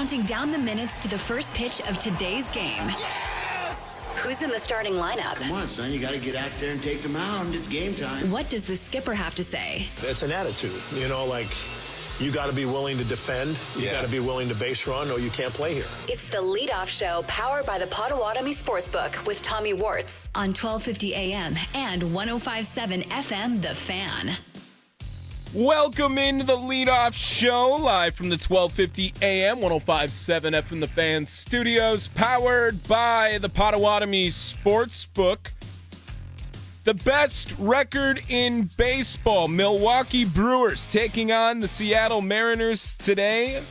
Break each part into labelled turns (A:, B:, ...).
A: counting down the minutes to the first pitch of today's game.
B: Yes!
A: Who's in the starting lineup?
B: Come on, son, you got to get out there and take the mound. It's game time.
A: What does the skipper have to say?
C: It's an attitude, you got to be willing to defend. You got to be willing to base run, or you can't play here.
A: It's the leadoff show powered by the Potawatomi Sportsbook with Tommy Wortz on 1250 AM and 105.7 FM, The Fan.
D: Welcome into the leadoff show, live from the 1250 AM, 105.7 FM, The Fan studios, powered by the Potawatomi Sportsbook. The best record in baseball, Milwaukee Brewers taking on the Seattle Mariners today.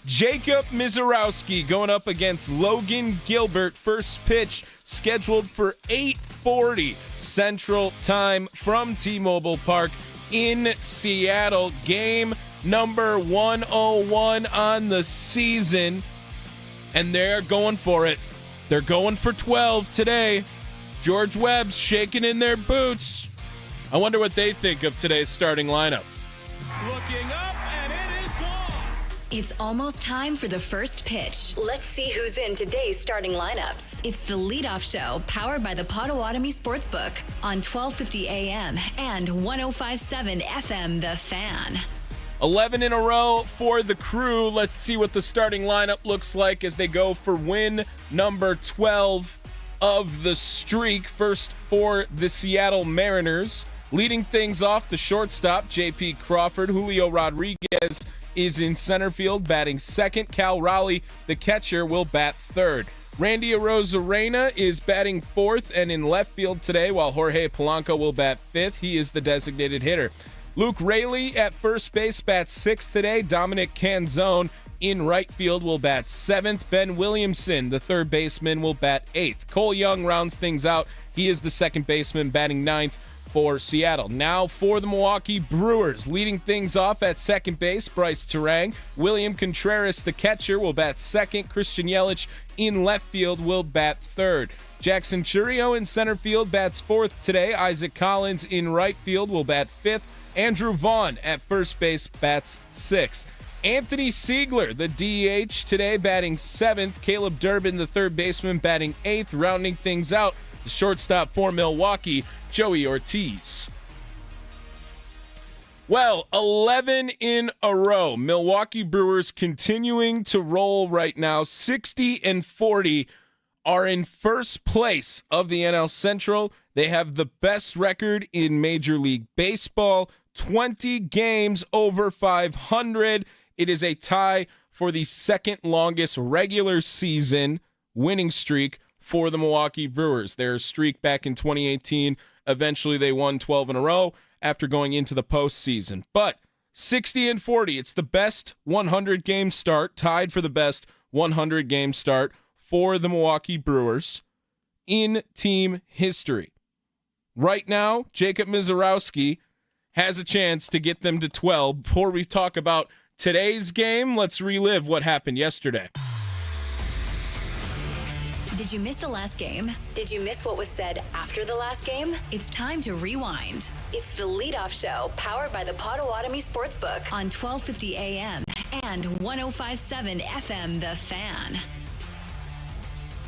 D: Jacob Mizorowski going up against Logan Gilbert. First pitch scheduled for 8:40 Central Time from T-Mobile Park in Seattle. Game number 101 on the season, and they're going for it. They're going for 12 today. George Webb's shaking in their boots. I wonder what they think of today's starting lineup.
E: Looking up, and it is gone.
A: It's almost time for the first pitch. Let's see who's in today's starting lineups. It's the leadoff show powered by the Potawatomi Sportsbook on 1250 AM and 105.7 FM, The Fan.
D: 11 in a row for the Crew. Let's see what the starting lineup looks like as they go for win number 12 of the streak. First for the Seattle Mariners. Leading things off, the shortstop, J.P. Crawford. Julio Rodriguez is in center field, batting second. Cal Raleigh, the catcher, will bat third. Randy Arozarena is batting fourth and in left field today, while Jorge Polanco will bat fifth. He is the designated hitter. Luke Raley at first base bats sixth today. Dominic Canzone in right field will bat seventh. Ben Williamson, the third baseman, will bat eighth. Cole Young rounds things out. He is the second baseman, batting ninth for Seattle. Now for the Milwaukee Brewers. Leading things off at second base, Bryce Terang. William Contreras, the catcher, will bat second. Christian Yelich in left field will bat third. Jackson Chourio in center field bats fourth today. Isaac Collins in right field will bat fifth. Andrew Vaughn at first base bats sixth. Anthony Siegler, the DH, today batting seventh. Caleb Durbin, the third baseman, batting eighth. Rounding things out, the shortstop for Milwaukee, Joey Ortiz. Well, 11 in a row. Milwaukee Brewers continuing to roll right now. 60-40 are in first place of the NL Central. They have the best record in Major League Baseball. 20 games over 500. It is a tie for the second longest regular season winning streak for the Milwaukee Brewers. Their streak back in 2018, eventually they won 12 in a row after going into the postseason. But 60-40, it's the best 100-game start, tied for the best 100-game start for the Milwaukee Brewers in team history. Right now, Jacob Mizorowski has a chance to get them to 12. Before we talk about today's game, let's relive what happened yesterday.
A: Did you miss the last game? Did you miss what was said after the last game? It's time to rewind. It's the leadoff show powered by the Potawatomi Sportsbook on 1250 AM and 105.7 FM, The Fan.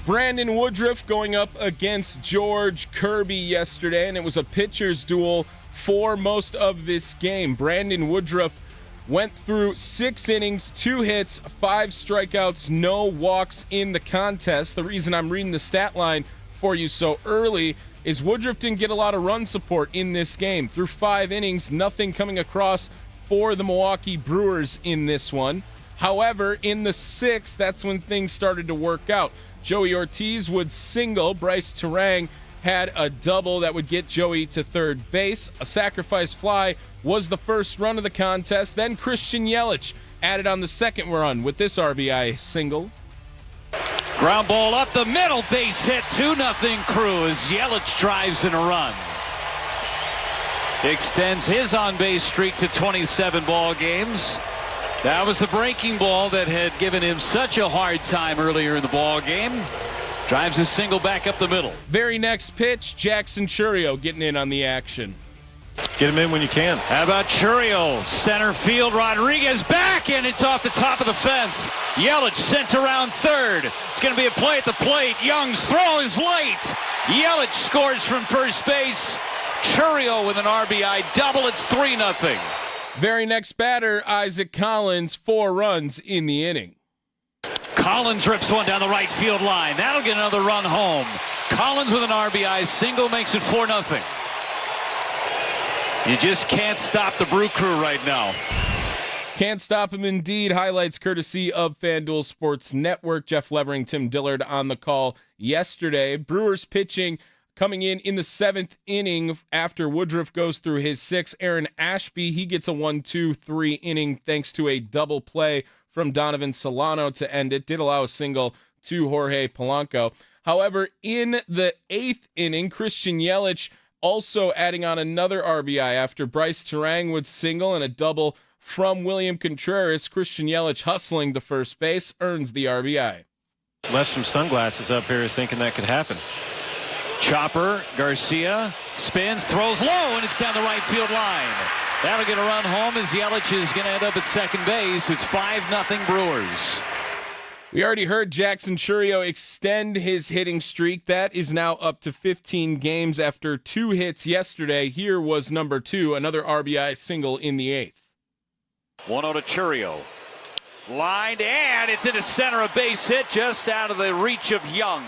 D: Brandon Woodruff going up against George Kirby yesterday, and it was a pitcher's duel for most of this game. Brandon Woodruff went through 6 innings, 2 hits, 5 strikeouts, no walks in the contest. The reason I'm reading the stat line for you so early is Woodruff didn't get a lot of run support in this game. Through 5 innings, nothing coming across for the Milwaukee Brewers in this one. However, in the 6th, that's when things started to work out. Joey Ortiz would single. Bryce Terang had a double that would get Joey to third base. A sacrifice fly was the first run of the contest. Then Christian Yelich added on the second run with this RBI single.
E: Ground ball up the middle, base hit, 2-0 Crew as Yelich drives in a run. Extends his on-base streak to 27 ball games. That was the breaking ball that had given him such a hard time earlier in the ball game. Drives his single back up the middle.
D: Very next pitch, Jackson Chourio getting in on the action.
C: Get him in when you can.
E: How about Chourio? Center field, Rodriguez back, and it's off the top of the fence. Yelich sent around third. It's going to be a play at the plate. Young's throw is late. Yelich scores from first base. Chourio with an RBI double. It's 3-0.
D: Very next batter, Isaac Collins, 4 runs in the inning.
E: Collins rips one down the right field line. That'll get another run home. Collins with an RBI single makes it 4-0. You just can't stop the Brew Crew right now.
D: Can't stop him indeed. Highlights courtesy of FanDuel Sports Network. Jeff Levering, Tim Dillard on the call yesterday. Brewers pitching coming in the 7th inning after Woodruff goes through his 6th. Aaron Ashby, he gets a 1-2-3 inning thanks to a double play from Donovan Solano to end it. Did allow a single to Jorge Polanco. However, in the 8th inning, Christian Yelich also adding on another RBI after Bryce Terang would single and a double from William Contreras. Christian Yelich hustling to first base earns the RBI.
F: Left some sunglasses up here thinking that could happen.
E: Chopper, Garcia, spins, throws low, and it's down the right field line. That'll get a run home as Yelich is going to end up at second base. It's 5-0 Brewers.
D: We already heard Jackson Chourio extend his hitting streak. That is now up to 15 games after 2 hits yesterday. Here was number 2, another RBI single in the 8th.
E: 1-0 to Chourio. Lined, and it's into center, a base hit just out of the reach of Young.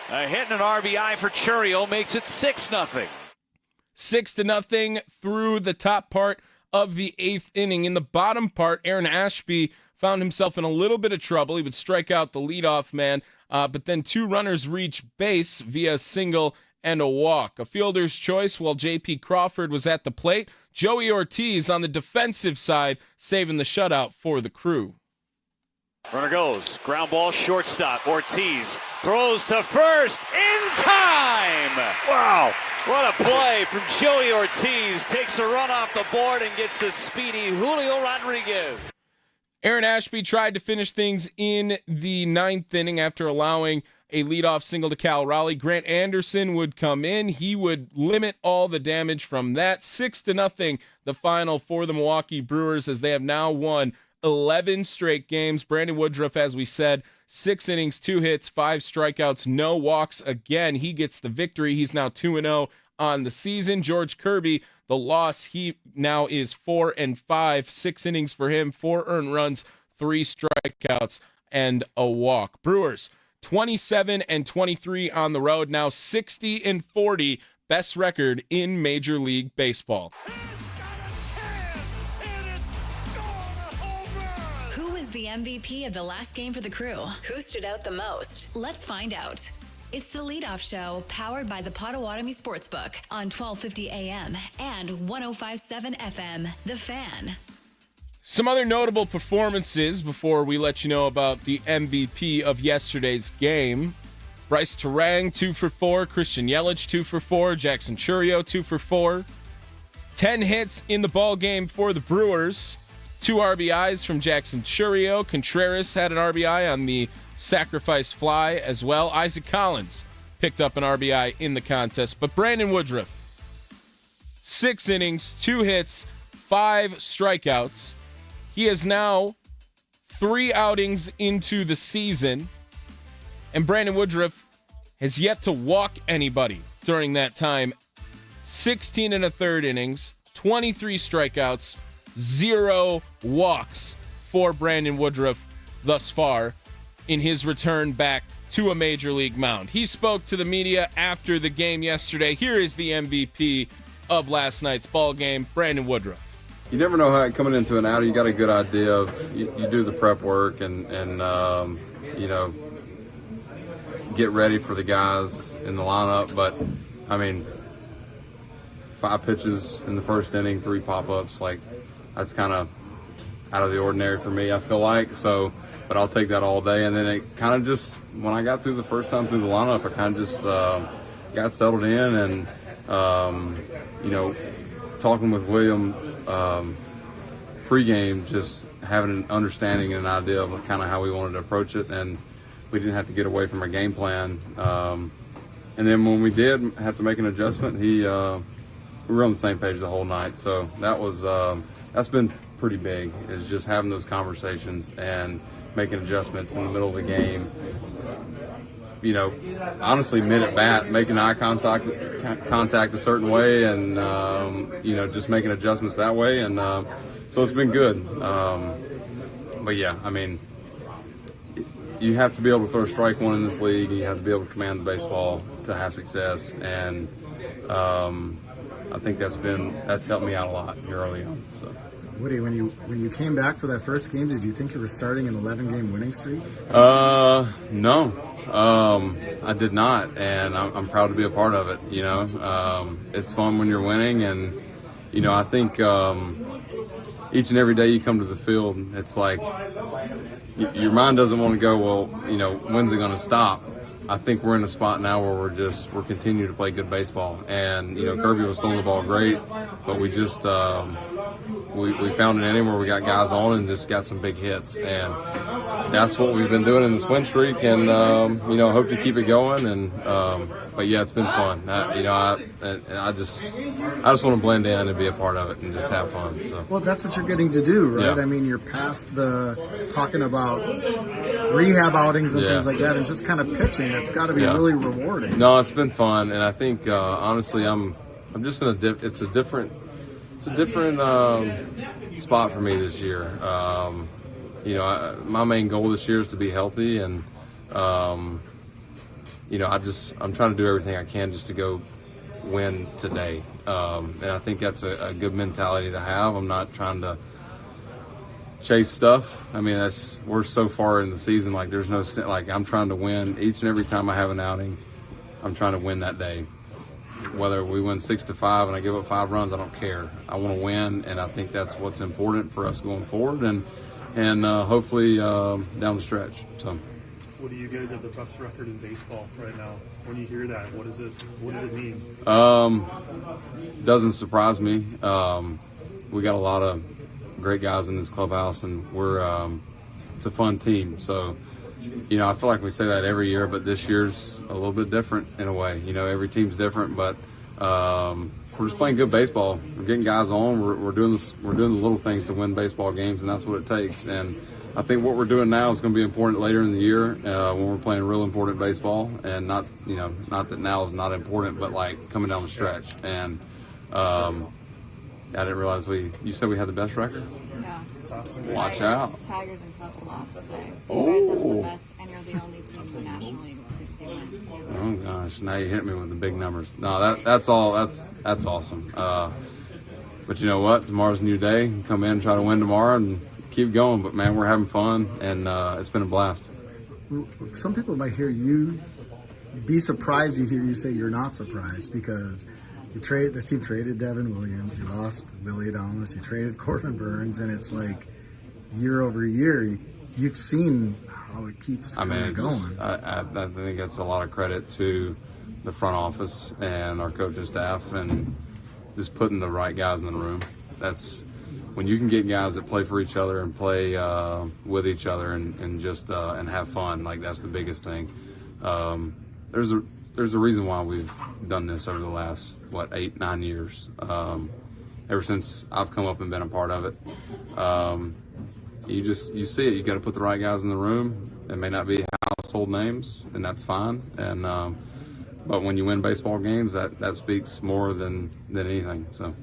E: A hit and an RBI for Chourio makes it 6-0.
D: 6-0 through the top part of the 8th inning. In the bottom part, Aaron Ashby found himself in a little bit of trouble. He would strike out the leadoff man, but then 2 runners reach base via a single and a walk. A fielder's choice while J.P. Crawford was at the plate. Joey Ortiz on the defensive side saving the shutout for the Crew.
E: Runner goes, ground ball, shortstop. Ortiz throws to first in time. Wow, what a play from Joey Ortiz. Takes a run off the board and gets the speedy Julio Rodriguez.
D: Aaron Ashby tried to finish things in the 9th inning after allowing a leadoff single to Cal Raleigh. Grant Anderson would come in. He would limit all the damage from that. 6-0 the final for the Milwaukee Brewers as they have now won 11 straight games. Brandon Woodruff, as we said, 6 innings, 2 hits, 5 strikeouts, no walks. Again, he gets the victory. He's now 2-0 on the season. George Kirby, the loss, he now is 4-5. 6 innings for him, 4 earned runs, 3 strikeouts, and a walk. Brewers 27-23 on the road, now 60-40, best record in Major League Baseball.
A: Who is the MVP of the last game for the Crew? Who stood out the most? Let's find out. It's the Leadoff Show, powered by the Potawatomi Sportsbook on 1250 AM and 105.7 FM, The Fan.
D: Some other notable performances before we let you know about the MVP of yesterday's game. Bryce Terang, 2 for 4. Christian Yelich, 2 for 4. Jackson Chourio, 2 for 4. 10 hits in the ball game for the Brewers. 2 RBIs from Jackson Chourio. Contreras had an RBI on the sacrifice fly as well. Isaac Collins picked up an RBI in the contest. But Brandon Woodruff, 6 innings, 2 hits, 5 strikeouts. He is now 3 outings into the season, and Brandon Woodruff has yet to walk anybody during that time. 16 1/3 innings, 23 strikeouts, 0 walks for Brandon Woodruff thus far in his return back to a major league mound. He spoke to the media after the game yesterday. Here is the MVP of last night's ball game, Brandon Woodruff.
G: You never know how coming into an outing, you got a good idea of you do the prep work and you know, get ready for the guys in the lineup. But I mean, 5 pitches in the first inning, 3 pop-ups, like that's kind of out of the ordinary for me, I feel like. So, but I'll take that all day. And then it kind of just, when I got through the first time through the lineup, I kind of just got settled in and you know, talking with William pregame, just having an understanding and an idea of kind of how we wanted to approach it, and we didn't have to get away from our game plan. And then when we did have to make an adjustment, we were on the same page the whole night. So that was that's been pretty big, is just having those conversations and making adjustments in the middle of the game. You know, honestly, mid-at-bat, making eye contact a certain way, and you know, just making adjustments that way, and so it's been good. But yeah, I mean, you have to be able to throw strike one in this league, and you have to be able to command the baseball to have success, and I think that's helped me out a lot here early on. So.
H: Woody, when you came back for that first game, did you think you were starting an 11-game winning streak?
G: No, I did not, and I'm proud to be a part of it. You know, it's fun when you're winning, and you know, I think each and every day you come to the field, it's like your mind doesn't want to go, well, you know, when's it going to stop? I think we're in a spot now where we're continuing to play good baseball, and you know, Kirby was throwing the ball great, but we just we found an inning where we got guys on and just got some big hits, and that's what we've been doing in this win streak, and you know, hope to keep it going. And but yeah, it's been fun. You know, I just want to blend in and be a part of it and just have fun. So.
H: Well, that's what you're getting to do, right?
G: Yeah.
H: I mean, you're past the talking about rehab outings and things like that, and just kind of pitching. It's got to be really rewarding.
G: No, it's been fun, and I think honestly, I'm just in it's a different spot for me this year. You know, my main goal this year is to be healthy, and you know, I'm trying to do everything I can just to go win today, and I think that's a good mentality to have. I'm not trying to chase stuff. I mean, we're so far in the season, like there's no, like I'm trying to win each and every time I have an outing. I'm trying to win that day. Whether we win 6-5 and I give up 5 runs, I don't care. I want to win, and I think that's what's important for us going forward, and hopefully down the stretch. So.
I: What do you guys have the best record in baseball right now? When you hear that, what does it mean?
G: Doesn't surprise me. We got a lot of great guys in this clubhouse, and it's a fun team. So, you know, I feel like we say that every year, but this year's a little bit different in a way. You know, every team's different, but we're just playing good baseball. We're getting guys on. We're doing this. We're doing the little things to win baseball games, and that's what it takes. And I think what we're doing now is going to be important later in the year when we're playing real important baseball, and not that now is not important, but like coming down the stretch. And I didn't realize you said we had the best record.
J: No.
G: Watch out.
J: Tigers and Cubs lost today. So you guys have the best, and you're the only team in the National League with 60 wins.
G: Oh gosh, now you hit me with the big numbers. No, that's all. That's awesome. But you know what? Tomorrow's a new day. Come in, try to win tomorrow, and keep going. But man, we're having fun, and it's been a blast.
H: Some people might hear you be surprised. You hear you say you're not surprised because this team traded Devin Williams, you lost Willie Adames, you traded Corbin Burns, and it's like year over year you've seen how it keeps going.
G: I think that's a lot of credit to the front office and our coaching staff, and just putting the right guys in the room. That's when you can get guys that play for each other and play with each other and just and have fun. Like, that's the biggest thing. There's a reason why we've done this over the last 8-9 years. Ever since I've come up and been a part of it, you see it. You got to put the right guys in the room. It may not be household names, and that's fine. And but when you win baseball games, that speaks more than anything. So,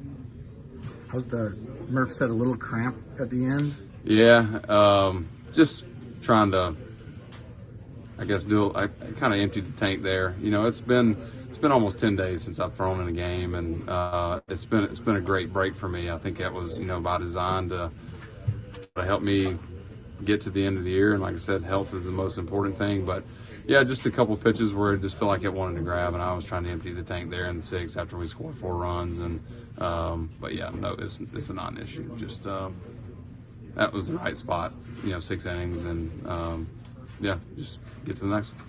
H: how's the Murph said a little cramp at the end?
G: Yeah, just trying to, I guess, I kind of emptied the tank there. You know, it's been almost 10 days since I've thrown in a game, and it's been a great break for me. I think that was, you know, by design to help me get to the end of the year. And like I said, health is the most important thing. But yeah, just a couple of pitches where it just felt like it wanted to grab, and I was trying to empty the tank there in the 6th after we scored 4 runs. And but yeah, no, it's a non-issue. Just that was the right spot. You know, 6 innings, and yeah, just get to the next one.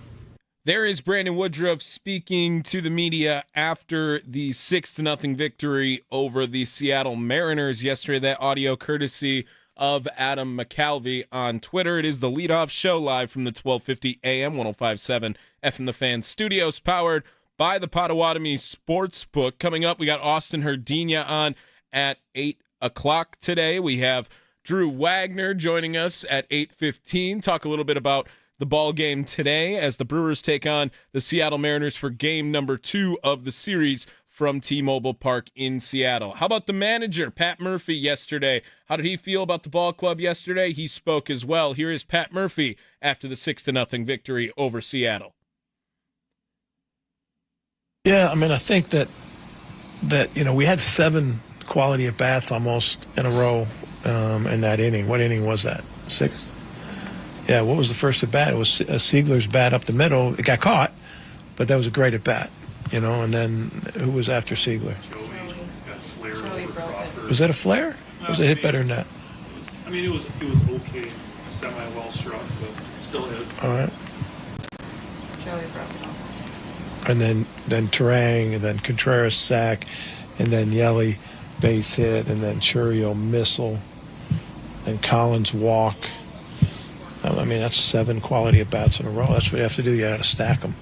D: There is Brandon Woodruff speaking to the media after the 6-0 victory over the Seattle Mariners yesterday. That audio courtesy of Adam McCalvey on Twitter. It is the leadoff show live from the 1250 AM 105.7 FM The Fan studios, powered by the Potawatomi Sportsbook. Coming up, we got Austin Herdina on at 8 o'clock today. We have Drew Wagner joining us at 8:15. Talk a little bit about the ball game today as the Brewers take on the Seattle Mariners for game number 2 of the series from T-Mobile Park in Seattle. How about the manager, Pat Murphy, yesterday? How did he feel about the ball club yesterday? He spoke as well. Here is Pat Murphy after the 6-0 victory over Seattle.
C: Yeah, I mean, I think that we had 7 quality at bats almost in a row in that inning. What inning was that? 6th? Yeah, what was the first at bat? It was Siegler's bat up the middle. It got caught, but that was a great at bat, and then who was after Siegler?
I: Joey broke it.
C: Was that a flare? Or was it hit better than that?
I: It was okay, semi well struck, but still hit.
C: All right.
J: Joey broke it off.
C: And then Terang, and then Contreras sack, and then Yelly base hit, and then Churio missile, and Collins walk. I mean, that's 7 quality at bats in a row. That's what you have to do. You got to stack them.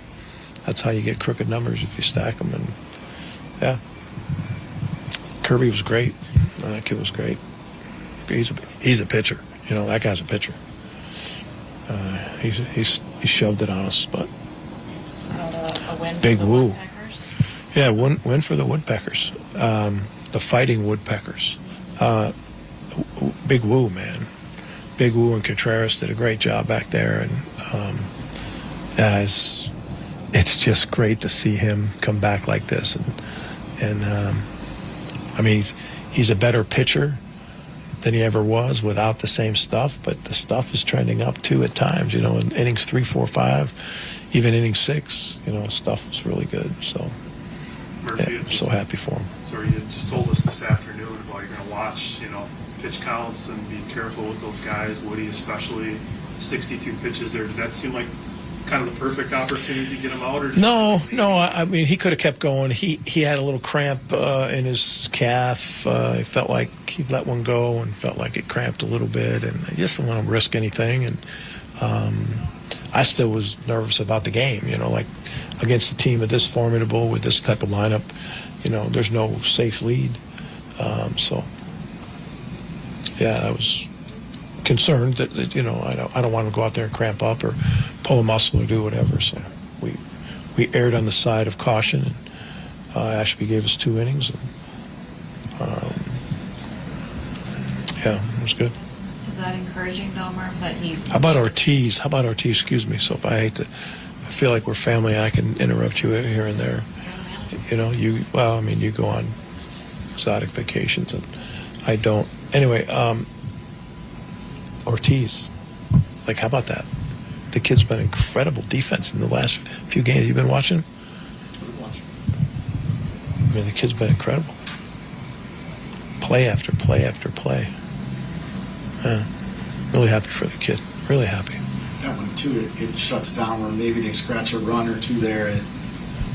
C: That's how you get crooked numbers, if you stack them. And yeah, Kirby was great. That kid was great. He's a pitcher. That guy's a pitcher. He shoved it on us, but.
J: A win
C: Big
J: for the
C: woo.
J: Woodpeckers?
C: Yeah, win for the Woodpeckers. The Fighting Woodpeckers. Big woo, man. Big woo, and Contreras did a great job back there. And it's just great to see him come back like this. And I mean, he's a better pitcher than he ever was without the same stuff, but the stuff is trending up too at times. In innings 3, 4, 5, even inning 6, stuff was really good. So
I: Murphy,
C: yeah, I'm so happy for him.
I: So you just told us this afternoon about you're going to watch, pitch counts and be careful with those guys. Woody, especially 62 pitches there. Did that seem like kind of the perfect opportunity to get him out? Or
C: No. I mean, he could have kept going. He had a little cramp in his calf. He felt like he let one go and felt like it cramped a little bit, and I just didn't want to risk anything. And I still was nervous about the game. Like against a team of this formidable with this type of lineup, there's no safe lead. So yeah, I was concerned that I don't want to go out there and cramp up or pull a muscle or do whatever. So we erred on the side of caution, and Ashby gave us 2 innings. And, yeah, it was good.
J: Is that encouraging, though, Murph, that he...
C: How about Ortiz? Excuse me. So if I feel like we're family, I can interrupt you here and there. You go on exotic vacations, and I don't. Anyway, Ortiz, how about that? The kid's been incredible defense in the last few games. You've been watching? I mean, the kid's been incredible. Play after play after play. Yeah. Really happy for the kid. Really happy.
H: That one, too, it shuts down, or maybe they scratch a run or two there. It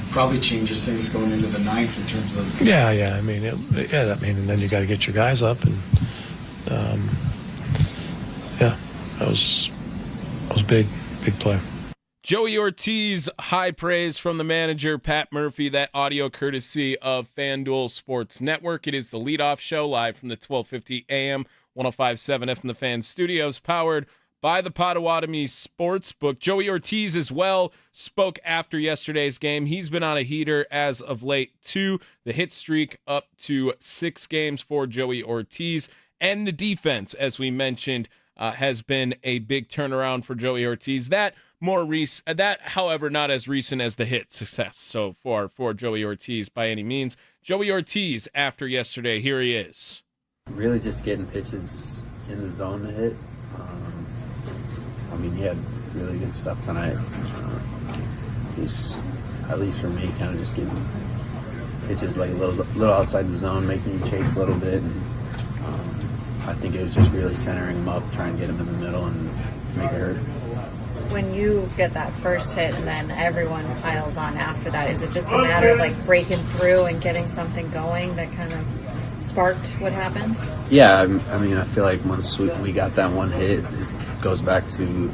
H: probably changes things going into the 9th in terms of...
C: Yeah. I mean, and then you got to get your guys up, and that was big play.
D: Joey Ortiz, high praise from the manager, Pat Murphy. That audio courtesy of FanDuel Sports Network. It is the leadoff show live from the 1250 AM, 105.7 FM The Fan Studios, powered by the Potawatomi Sportsbook. Joey Ortiz as well spoke after yesterday's game. He's been on a heater as of late, too. The hit streak up to 6 games for Joey Ortiz. And the defense, as we mentioned, has been a big turnaround for Joey Ortiz. That, however, not as recent as the hit success so far for Joey Ortiz by any means. Joey Ortiz, after yesterday, here he is.
K: Really just getting pitches in the zone to hit. He had really good stuff tonight. He's, at least for me, kind of just getting pitches a little outside the zone, making you chase a little bit. And, I think it was just really centering him up, trying to get him in the middle and make it hurt.
J: When you get that first hit and then everyone piles on after that, is it just a matter of breaking through and getting something going that kind of sparked what happened?
K: Yeah, I feel like once we got that one hit, it goes back to,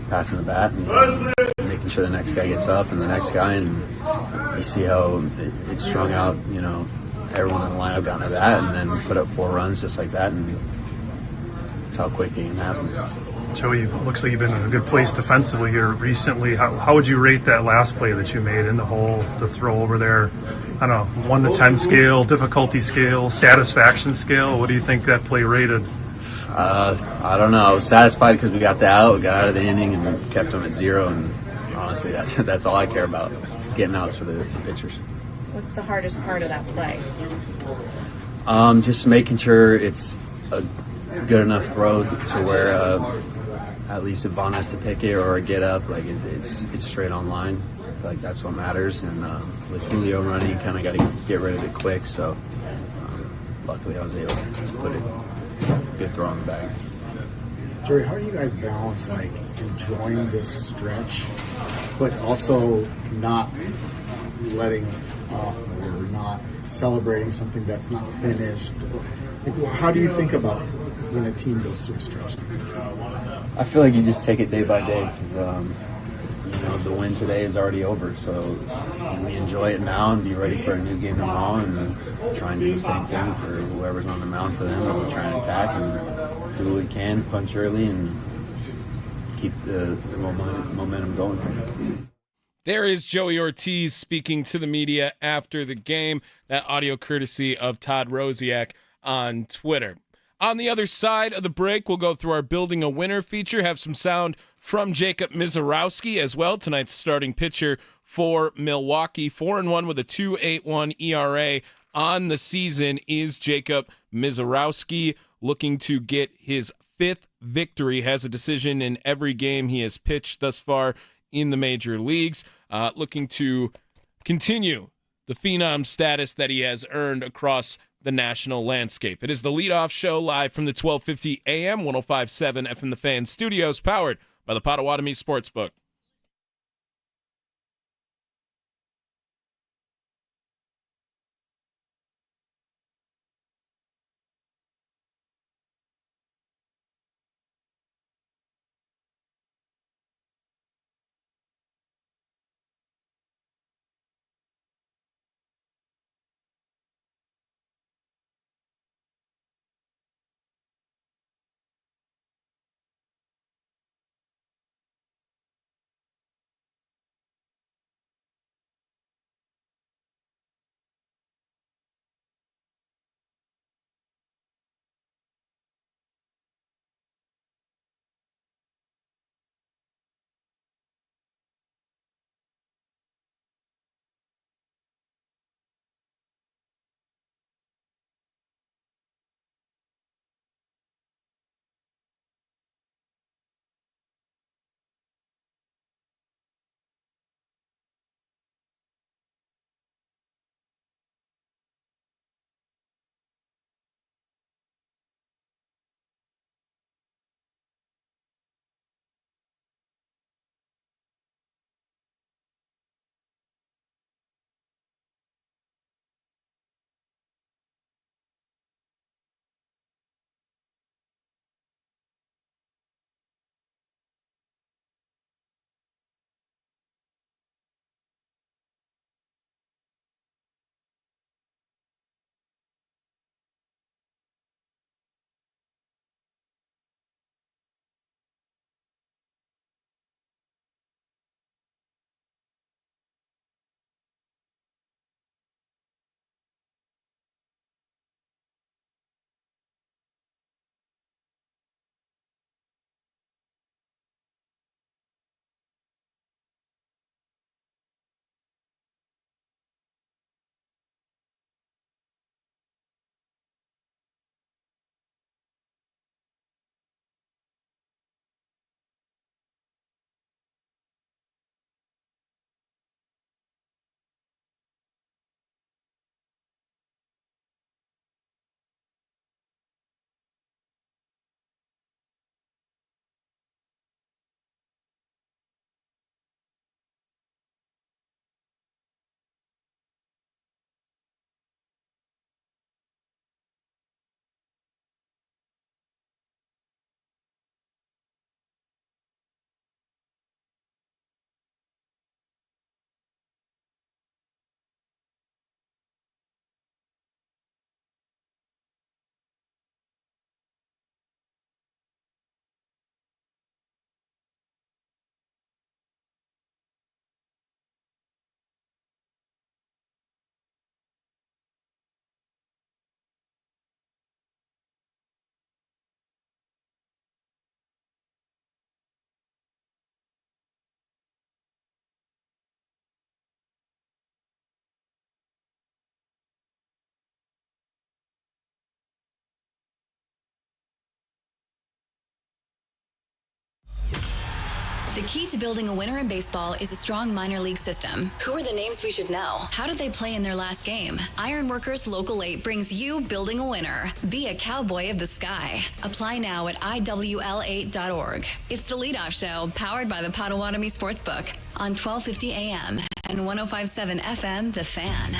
K: passing the bat and making sure the next guy gets up and the next guy, and you see how it strung out, everyone in the lineup got into that, and then put up 4 runs just like that, and that's how quick it can happen.
I: Joey, looks like you've been in a good place defensively here recently. How would you rate that last play that you made in the hole, the throw over there? I don't know, 1 to 10 scale, difficulty scale, satisfaction scale. What do you think that play rated?
K: I don't know. I was satisfied because we got the out, we got out of the inning, and kept them at 0. And honestly, that's all I care about. Is getting outs for the pitchers.
J: What's the hardest part of that play?
K: Just making sure it's a good enough throw to where at least if Vaughn has to pick it or get up, like it's straight on line. Like that's what matters. And with Julio running, you kind of got to get rid of it quick. So luckily, I was able to put it good throw on the bag.
H: Jerry, how do you guys balance like enjoying this stretch, but also not letting up or not celebrating something that's not finished? Like, how do you think about when a team goes through a stretch like this?
K: I feel like you just take it day by day because the win today is already over. So we enjoy it now and be ready for a new game tomorrow, and try and do the same thing for whoever's on the mound for them. And we'll try and attack and do what we can, punch early, and keep the momentum going.
D: There is Joey Ortiz speaking to the media after the game. That audio courtesy of Todd Rosiak on Twitter. On the other side of the break, we'll go through our Building a Winner feature, have some sound from Jacob Misiorowski as well, tonight's starting pitcher for Milwaukee. 4-1 with a 2.81 ERA on the season is Jacob Misiorowski, looking to get his 5th victory, has a decision in every game he has pitched thus far in the major leagues, looking to continue the phenom status that he has earned across the national landscape. It is the leadoff show live from the 1250 AM 105.7 FM The Fan studios, powered by the Potawatomi Sportsbook.
A: The key to building a winner in baseball is a strong minor league system. Who are the names we should know? How did they play in their last game? Ironworkers Local 8 brings you Building a Winner. Be a cowboy of the sky. Apply now at IWL8.org. It's the leadoff show powered by the Potawatomi Sportsbook on 1250 AM and 105.7 FM, The Fan.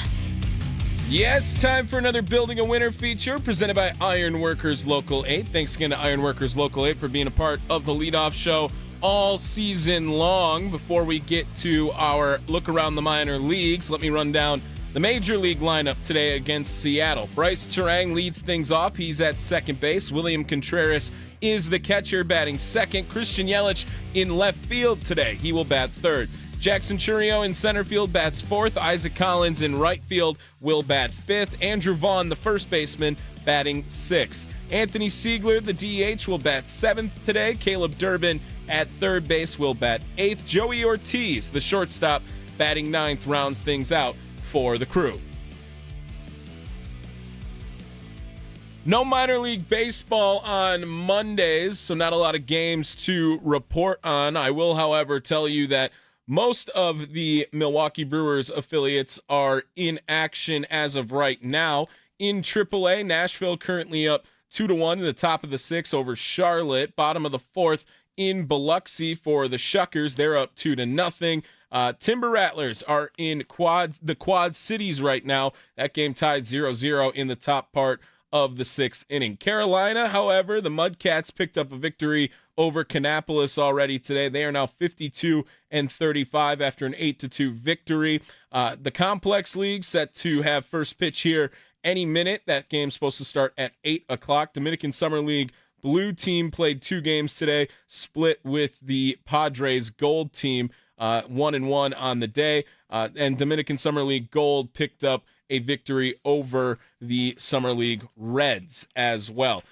D: Yes, time for another Building a Winner feature presented by Ironworkers Local 8. Thanks again to Ironworkers Local 8 for being a part of the leadoff show all season long. Before we get to our look around the minor leagues, let me run down the major league lineup today against Seattle. Bryce Terang leads things off. He's at second base. William Contreras is the catcher, batting second. Christian Yelich in left field today. He will bat third. Jackson Churio in center field bats fourth. Isaac Collins in right field will bat fifth. Andrew Vaughn, the first baseman, batting sixth. Anthony Siegler, the DH, will bat seventh today. Caleb Durbin at third base will bat eighth. Joey Ortiz, the shortstop, batting ninth, rounds things out for the Crew. No minor league baseball on Mondays, so not a lot of games to report on. I will, however, tell you that most of the Milwaukee Brewers affiliates are in action as of right now. In AAA, Nashville currently up 2-1 in the top of the sixth over Charlotte. Bottom of the fourth in Biloxi for the Shuckers. They're up 2-0. Timber Rattlers are in the Quad Cities right now. That game tied 0-0 in the top part of the sixth inning. Carolina, however, the Mudcats picked up a victory over Kannapolis already today. They are now 52-35 after an 8-2 victory. The Complex League set to have first pitch here any minute. That game's supposed to start at 8 o'clock. Dominican Summer League Blue team played 2 games today, split with the Padres Gold team, 1-1 on the day. And Dominican Summer League Gold picked up a victory over the Summer League Reds as well.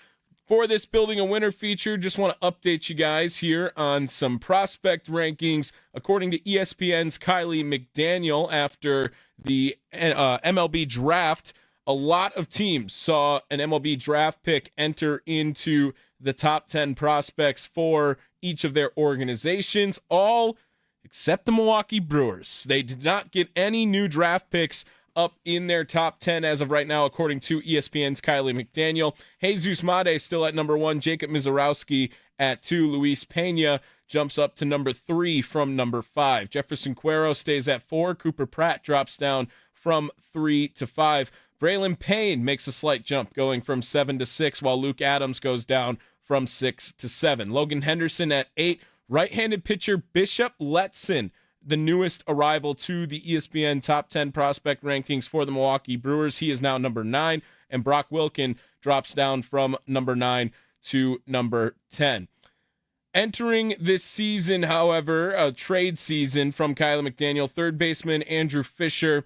D: For this Building a Winner feature, just want to update you guys here on some prospect rankings. According to ESPN's Kylie McDaniel, after the MLB draft, a lot of teams saw an MLB draft pick enter into the top 10 prospects for each of their organizations, all except the Milwaukee Brewers. They did not get any new draft picks up in their top 10 as of right now, according to ESPN's Kylie McDaniel. Jesus Made still at number 1, Jacob Mizorowski at 2, Luis Pena jumps up to number 3 from number 5. Jefferson Cuero stays at 4, Cooper Pratt drops down from 3 to 5. Braylon Payne makes a slight jump, going from 7 to 6, while Luke Adams goes down from 6 to 7. Logan Henderson at 8. Right-handed pitcher Bishop Letson, the newest arrival to the ESPN top 10 prospect rankings for the Milwaukee Brewers. He is now number 9, and Brock Wilken drops down from number 9 to number 10. Entering this season, however, a trade season from Kylie McDaniel, third baseman Andrew Fisher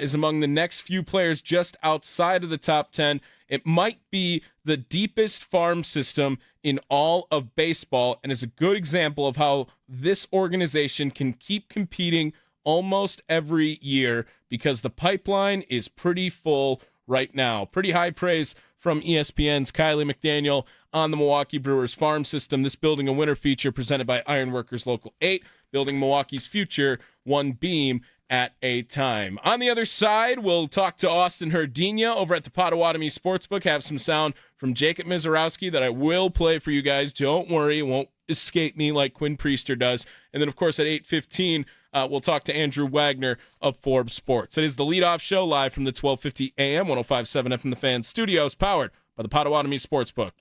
D: is among the next few players just outside of the top 10. It might be the deepest farm system in all of baseball and is a good example of how this organization can keep competing almost every year because the pipeline is pretty full right now. Pretty high praise from ESPN's Kylie McDaniel on the Milwaukee Brewers farm system. This Building a Winner feature presented by Ironworkers Local 8, building Milwaukee's future one beam at a time. On the other side, we'll talk to Austin Herdina over at the Potawatomi Sportsbook, have some sound from Jacob Mizorowski that I will play for you guys. Don't worry, it won't escape me like Quinn Priester does. And then, of course, at 8:15, we'll talk to Andrew Wagner of Forbes Sports. It is the leadoff show live from the 1250 AM, 105.7 FM The Fan studios, powered by the Potawatomi Sportsbook.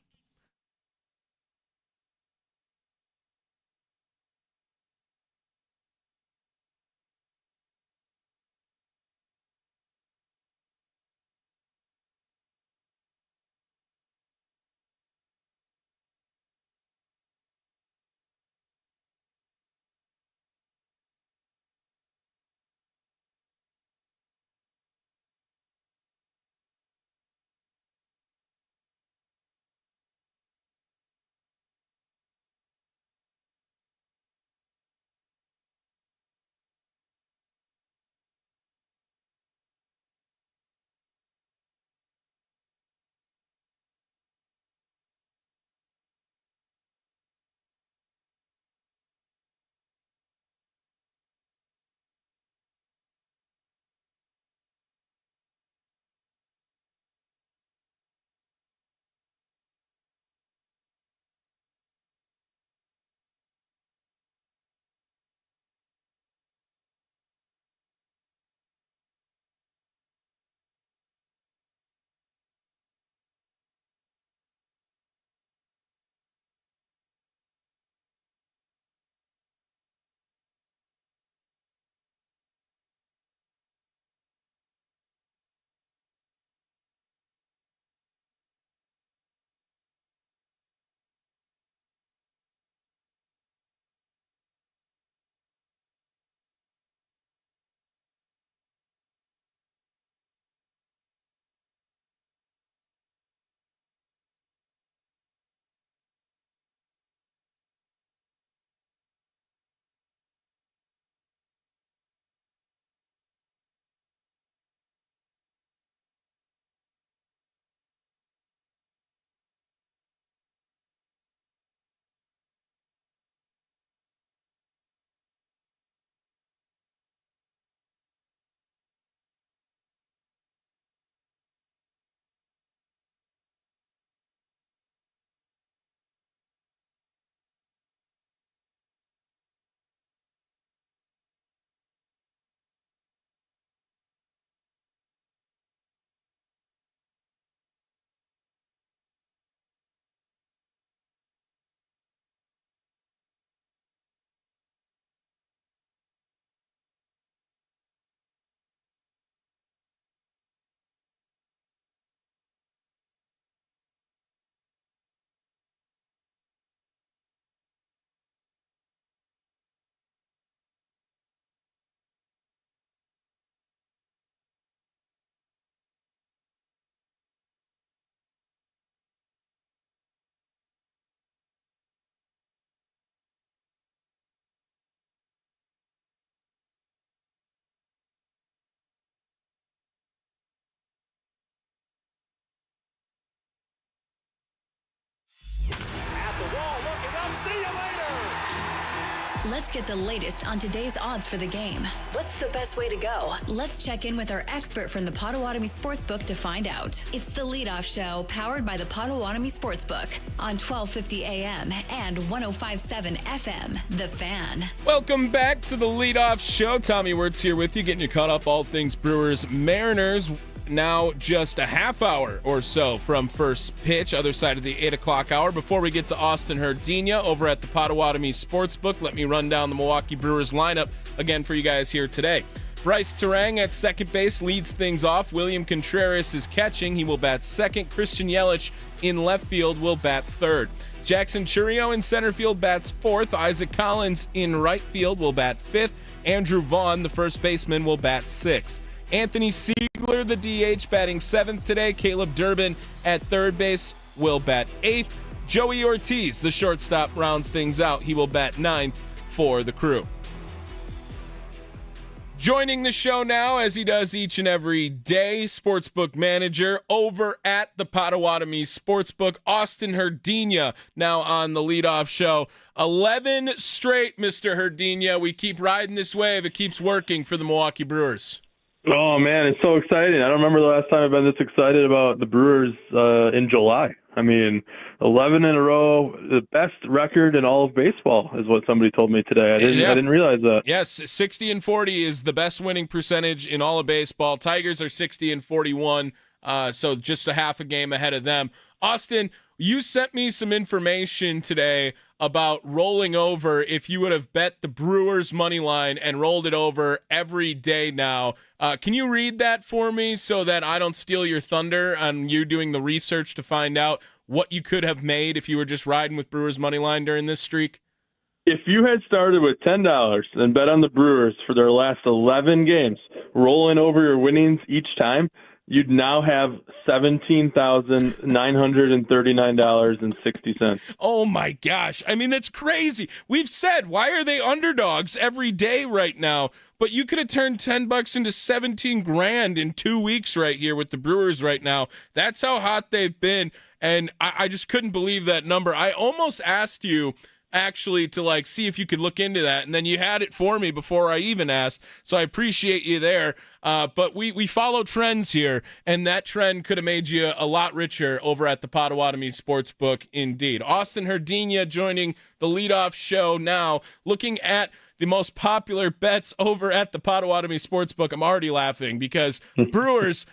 A: Let's get the latest on today's odds for the game. What's the best way to go? Let's check in with our expert from the Potawatomi Sportsbook to find out. It's the Leadoff Show, powered by the Potawatomi Sportsbook on 1250 AM and 105.7 FM, The Fan.
D: Welcome back to the Leadoff Show. Tommy Wortz here with you, getting you caught up all things Brewers. Mariners now just a half hour or so from first pitch, other side of the 8 o'clock hour. Before we get to Austin Herdina over at the Potawatomi Sportsbook, let me run down the Milwaukee Brewers lineup again for you guys here today. Bryce Terang at second base leads things off. William Contreras is catching. He will bat second. Christian Yelich in left field will bat third. Jackson Chourio in center field bats fourth. Isaac Collins in right field will bat fifth. Andrew Vaughn, the first baseman, will bat sixth. Anthony Siegler, the DH, batting seventh today. Caleb Durbin at third base will bat eighth. Joey Ortiz, the shortstop, rounds things out. He will bat ninth for the Crew. Joining the show now, as he does each and every day, Sportsbook manager over at the Potawatomi Sportsbook, Austin Herdina, now on the Leadoff Show. 11 straight, Mr. Herdina. We keep riding this wave. It keeps working for the Milwaukee Brewers.
L: Oh, man, it's so exciting. I don't remember the last time I've been this excited about the Brewers in July. I mean, 11 in a row, the best record in all of baseball is what somebody told me today. I didn't realize that.
D: Yes, 60-40 is the best winning percentage in all of baseball. Tigers are 60-41, so just a half a game ahead of them. Austin, you sent me some information today about rolling over if you would have bet the Brewers money line and rolled it over every day now. Can you read that for me so that I don't steal your thunder on you doing the research to find out what you could have made if you were just riding with Brewers money line during this streak?
L: If you had started with $10 and bet on the Brewers for their last 11 games, rolling over your winnings each time, you'd now have $17,939.60.
D: Oh, my gosh. I mean, that's crazy. We've said, why are they underdogs every day right now? But you could have turned $10 into 17 grand in 2 weeks right here with the Brewers right now. That's how hot they've been. And I just couldn't believe that number. I almost asked you actually to see if you could look into that, and then you had it for me before I even asked, so I appreciate you there. But we follow trends here, and that trend could have made you a lot richer over at the Potawatomi Sportsbook indeed. Austin Herdina joining the Leadoff Show now, looking at the most popular bets over at the Potawatomi Sportsbook. I'm already laughing because Brewers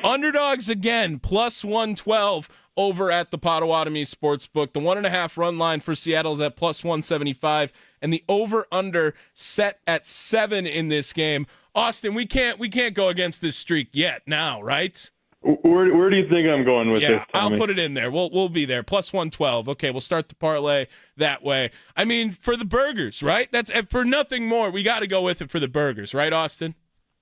D: underdogs again, plus 112 over at the Potawatomi Sportsbook. The 1.5 run line for Seattle's at plus 175, and the over/under set at 7 in this game. Austin, we can't go against this streak yet. Now, right?
L: Where do you think I'm going with this, Tommy?
D: I'll put it in there. We'll be there. Plus 112. Okay, we'll start the parlay that way. I mean, for the burgers, right? That's for nothing more. We got to go with it for the burgers, right, Austin?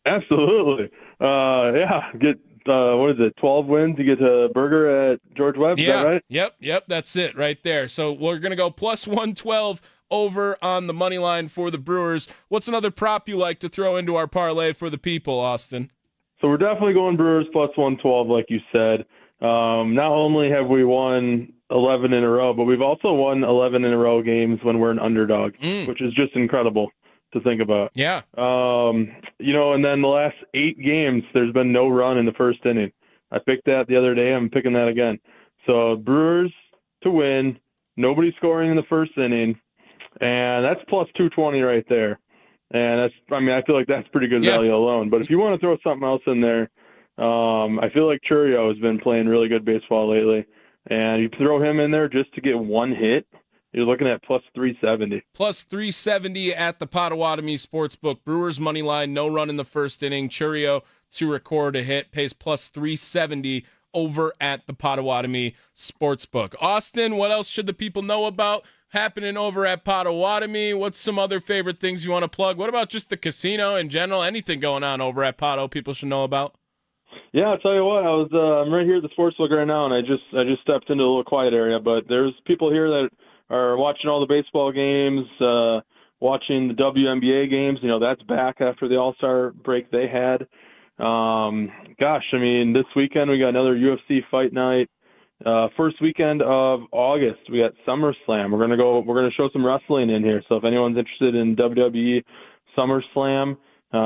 L: Absolutely. Get. What is it, 12 wins? You get a burger at George Webb, is that right?
D: Yep, that's it right there. So we're going to go plus 112 over on the money line for the Brewers. What's another prop you like to throw into our parlay for the people, Austin?
L: So we're definitely going Brewers plus 112, like you said. Not only have we won 11 in a row, but we've also won 11 in a row games when we're an underdog, which is just incredible to think about.
D: Yeah.
L: And then the last 8 games, there's been no run in the first inning. I picked that the other day. I'm picking that again. So Brewers to win, nobody scoring in the first inning, and that's plus 220 right there. And I feel like that's pretty good value alone. But if you want to throw something else in there, I feel like Chourio has been playing really good baseball lately. And you throw him in there just to get one hit, you're looking at plus 370.
D: Plus 370 at the Potawatomi Sportsbook. Brewers money line, no run in the first inning. Chourio to record a hit, pays plus 370 over at the Potawatomi Sportsbook. Austin, what else should the people know about happening over at Potawatomi? What's some other favorite things you want to plug? What about just the casino in general? Anything going on over at Potto people should know about?
L: Yeah, I'll tell you what. I'm right here at the Sportsbook right now, and I just stepped into a little quiet area, but there's people here that are watching all the baseball games, watching the WNBA games. That's back after the All-Star break they had. This weekend we got another UFC fight night. First weekend of August, we got SummerSlam. We're gonna show some wrestling in here. So if anyone's interested in WWE SummerSlam,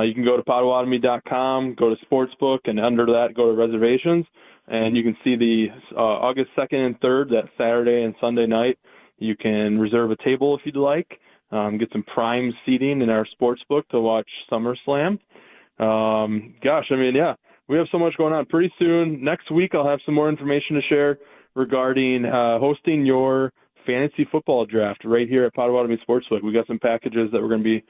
L: you can go to Potawatomi.com, go to Sportsbook, and under that, go to reservations. And you can see the August 2nd and 3rd, that Saturday and Sunday night. You can reserve a table if you'd like, get some prime seating in our Sportsbook to watch SummerSlam. We have so much going on. Pretty soon, next week, I'll have some more information to share regarding hosting your fantasy football draft right here at Potawatomi Sportsbook. We got some packages that we're going to be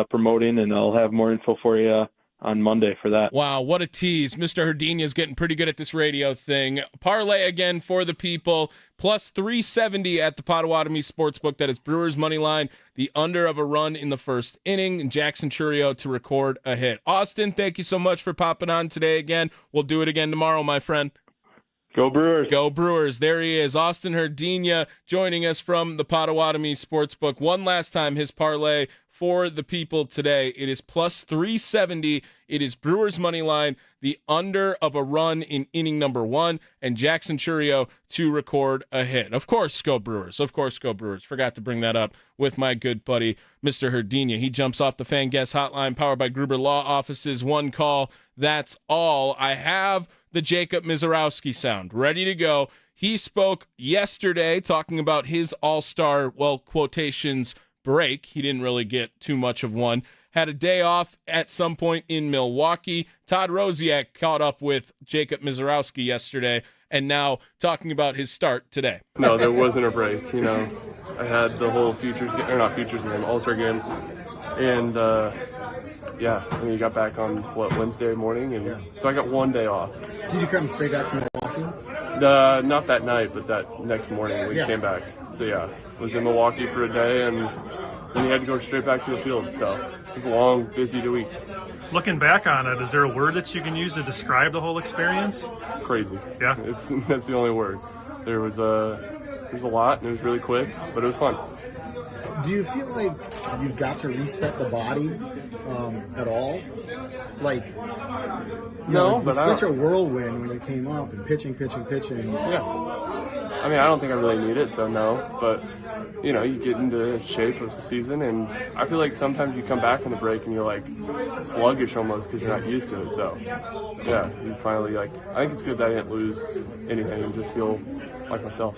L: promoting, and I'll have more info for you on Monday for that.
D: Wow, what a tease. Mr. Herdinia's getting pretty good at this radio thing. Parlay again for the people, plus 370 at the Potawatomi Sportsbook. That is Brewers money line, the under of a run in the first inning, and Jackson Churio to record a hit. Austin, thank you so much for popping on today again. We'll do it again tomorrow, my friend.
L: Go Brewers.
D: Go Brewers. There he is, Austin Herdinia, joining us from the Potawatomi Sportsbook. One last time, his parlay for the people today. It is plus 370. It is Brewers money line, the under of a run in inning number 1, and Jackson Churio to record a hit. Of course, go Brewers. Of course, go Brewers. Forgot to bring that up with my good buddy, Mr. Herdinia. He jumps off the Fan Guest Hotline, powered by Gruber Law Offices. One call. That's all. I have the Jacob Mizorowski sound ready to go. He spoke yesterday talking about his all-star, quotations, break. He didn't really get too much of one. Had a day off at some point in Milwaukee. Todd Rosiak caught up with Jacob Mizorowski yesterday, and now talking about his start today.
M: No, there wasn't a break. I had the whole All-Star game, and you got back on Wednesday morning, and so I got one day off.
H: Did you come straight back to Milwaukee?
M: Not that night, but that next morning we came back. So was in Milwaukee for a day, and then you had to go straight back to the field. So it was a long, busy week.
I: Looking back on it, is there a word that you can use to describe the whole experience?
M: Crazy.
I: Yeah.
M: That's the only word. There was a lot, and it was really quick, but it was fun.
H: Do you feel like you got to reset the body at all?
M: No,
H: it was such a whirlwind when it came up and pitching.
M: Yeah. I don't think I really need it, so no. But, you get into shape of the season, and I feel like sometimes you come back on the break and you're, sluggish almost because you're not used to it. So, you finally, I think it's good that I didn't lose anything and just feel like myself.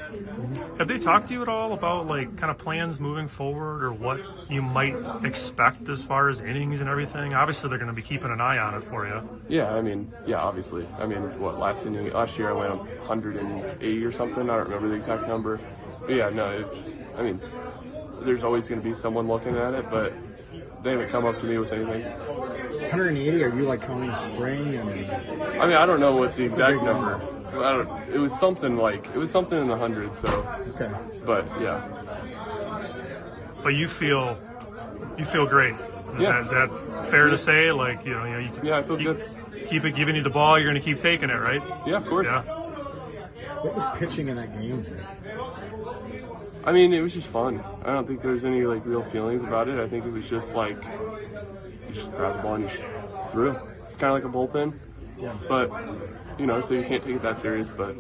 I: Have they talked to you at all about, kind of plans moving forward or what you might expect as far as innings and everything? Obviously, they're going to be keeping an eye on it for you.
M: Yeah, obviously. Last year I went 180 or something. I don't remember the exact number. But there's always going to be someone looking at it, but they haven't come up to me with anything.
H: 180, are you counting spring?
M: I don't know what the exact number. It was something in the hundreds. So.
H: Okay.
M: But yeah.
I: But you feel great. Is that fair to say?
M: I feel good.
I: Keep it giving you the ball, you're going to keep taking it, right?
M: Yeah, of course.
I: Yeah.
H: What was pitching in that game?
M: It was just fun. I don't think there's any real feelings about it. I think it was just you just grab the ball and you just threw. It's kind of like a bullpen.
H: Yeah.
M: But so you can't take it that serious. But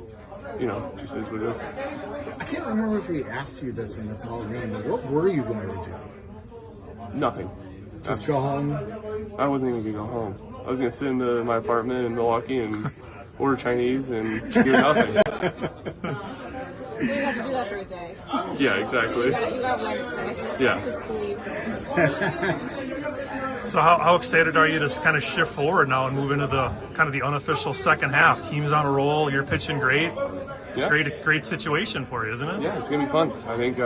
M: it just is what it is.
H: I can't remember if we asked you this when this all game, but what were you going to do?
M: Nothing.
H: Just go home?
M: I wasn't even going to go home. I was going to sit in my apartment in Milwaukee and order Chinese and do nothing.
N: We had to do that for a day.
M: Yeah, exactly.
N: You got Wednesday.
M: Yeah.
N: To sleep.
I: So how excited are you to kind of shift forward now and move into the kind of the unofficial second half? Team's on a roll. You're pitching great. It's a great situation for you, isn't it?
M: Yeah, it's going to be fun. I think,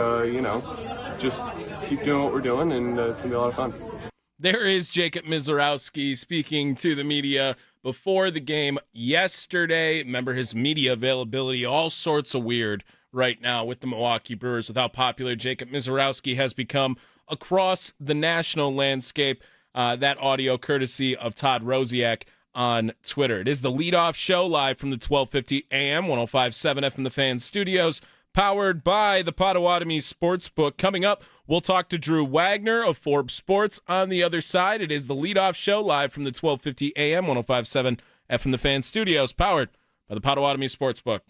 M: just keep doing what we're doing, and it's going to be a lot of fun.
D: There is Jacob Mizorowski speaking to the media before the game yesterday. Remember his media availability, all sorts of weird right now with the Milwaukee Brewers with how popular Jacob Mizorowski has become across the national landscape. That audio courtesy of Todd Rosiak on Twitter. It is the leadoff show live from the 1250 AM, 105.7 FM The Fan studios, powered by the Potawatomi Sportsbook. Coming up, we'll talk to Drew Wagner of Forbes Sports on the other side. It is the leadoff show live from the 1250 AM, 105.7 FM The Fan studios, powered by the Potawatomi Sportsbook.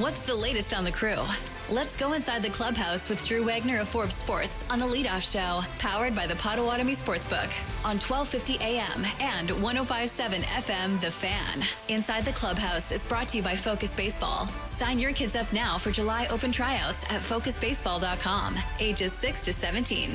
A: What's the latest on the Crew? Let's go inside the clubhouse with Drew Wagner of Forbes Sports on the Leadoff Show, powered by the Potawatomi Sportsbook on 1250 AM and 105.7 FM The Fan. Inside the Clubhouse is brought to you by Focus Baseball. Sign your kids up now for July open tryouts at focusbaseball.com, ages 6 to 17.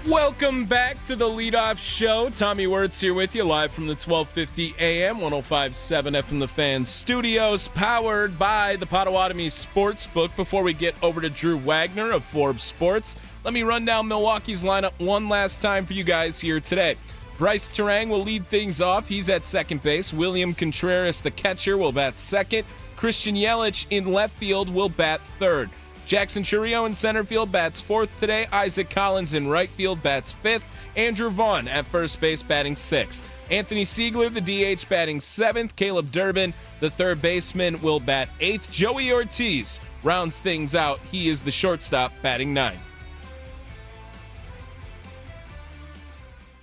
D: Welcome back to the Leadoff Show. Tommy Wortz here with you, live from the 1250 AM, 105.7 FM The Fan studios, powered by the Potawatomi Sportsbook. Before we get over to Drew Wagner of Forbes Sports, let me run down Milwaukee's lineup one last time for you guys here today. Bryce Terang will lead things off. He's at second base. William Contreras, the catcher, will bat second. Christian Yelich in left field will bat third. Jackson Chourio in center field bats fourth today. Isaac Collins in right field bats fifth. Andrew Vaughn at first base batting sixth. Anthony Siegler, the DH, batting seventh. Caleb Durbin, the third baseman, will bat eighth. Joey Ortiz rounds things out. He is the shortstop, batting ninth.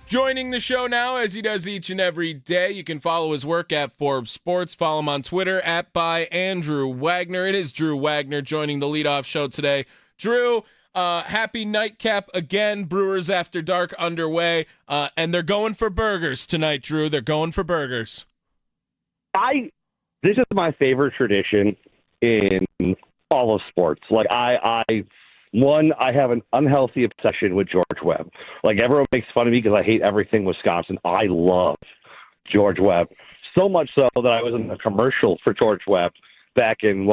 D: Joining the show now, as he does each and every day, you can follow his work at Forbes Sports. Follow him on Twitter at @Andrew_Wagner. It is Drew Wagner joining the Leadoff Show today. Drew, happy nightcap again. Brewers After Dark underway, and they're going for burgers tonight, Drew. They're going for burgers.
O: This is my favorite tradition in all of sports. Like I have an unhealthy obsession with George Webb. Like, everyone makes fun of me because I hate everything Wisconsin. I love George Webb. So much so that I was in a commercial for George Webb back in,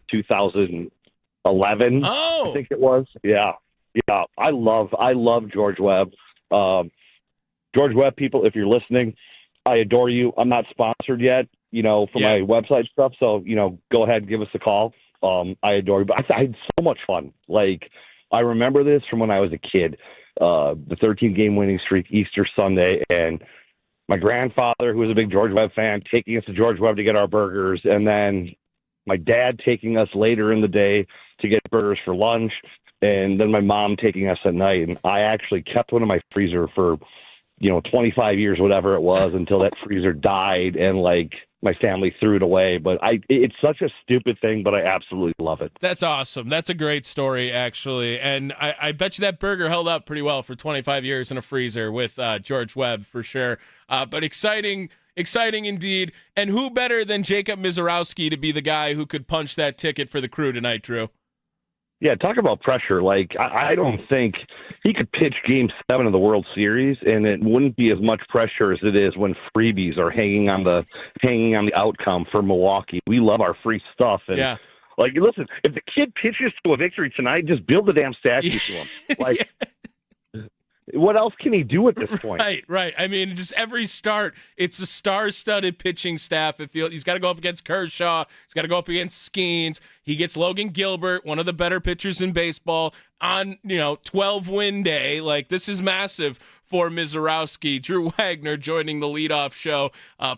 O: 2011?
D: Oh!
O: I think it was. Yeah. I love George Webb. George Webb, people, if you're listening, I adore you. I'm not sponsored yet, for my website stuff. So, go ahead and give us a call. I adore you, but I had so much fun. Like, I remember this from when I was a kid, the 13-game winning streak, Easter Sunday, and my grandfather, who was a big George Webb fan, taking us to George Webb to get our burgers, and then my dad taking us later in the day to get burgers for lunch, and then my mom taking us at night. And I actually kept one in my freezer for, 25 years, whatever it was, until that freezer died, and my family threw it away. But it's such a stupid thing, but I absolutely love it.
D: That's awesome. That's a great story, actually. And I bet you that burger held up pretty well for 25 years in a freezer with George Webb, for sure. But exciting indeed. And who better than Jacob Mizorowski to be the guy who could punch that ticket for the Crew tonight, Drew?
O: Yeah, talk about pressure. I don't think he could pitch Game 7 of the World Series, and it wouldn't be as much pressure as it is when freebies are hanging on the outcome for Milwaukee. We love our free stuff. And, listen, if the kid pitches to a victory tonight, just build the damn statue to him. What else can he do at this point?
D: Right. I mean, just every start, it's a star-studded pitching staff. He's got to go up against Kershaw. He's got to go up against Skeens. He gets Logan Gilbert, one of the better pitchers in baseball, on 12-win day. This is massive for Mizorowski. Drew Wagner joining the Leadoff Show.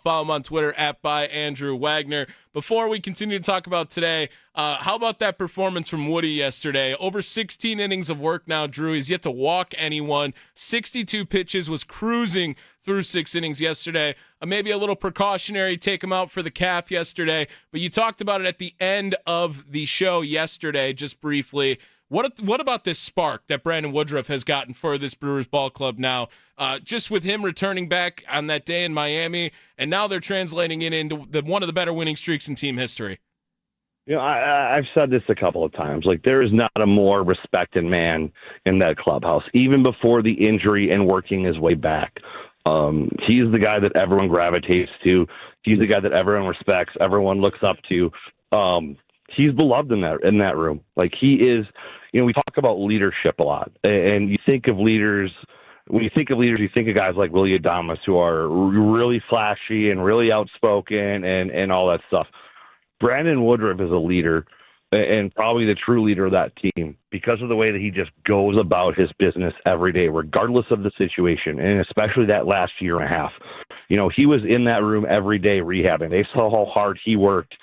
D: Follow him on Twitter at @AndrewWagner. Before we continue to talk about today, how about that performance from Woody yesterday? Over 16 innings of work now, Drew. He's yet to walk anyone. 62 pitches, was cruising through 6 innings yesterday. Maybe a little precautionary, take him out for the calf yesterday. But you talked about it at the end of the show yesterday, just briefly. What about this spark that Brandon Woodruff has gotten for this Brewers ball club now? Just with him returning back on that day in Miami, and now they're translating it into one of the better winning streaks in team history.
O: I've said this a couple of times. There is not a more respected man in that clubhouse, even before the injury and working his way back. He's the guy that everyone gravitates to. He's the guy that everyone respects, everyone looks up to. He's beloved in that room. He is. We talk about leadership a lot, and you think of leaders. When you think of leaders, you think of guys like Willie Adames, who are really flashy and really outspoken and all that stuff. Brandon Woodruff is a leader, and probably the true leader of that team, because of the way that he just goes about his business every day, regardless of the situation, and especially that last year and a half. He was in that room every day rehabbing. They saw how hard he worked,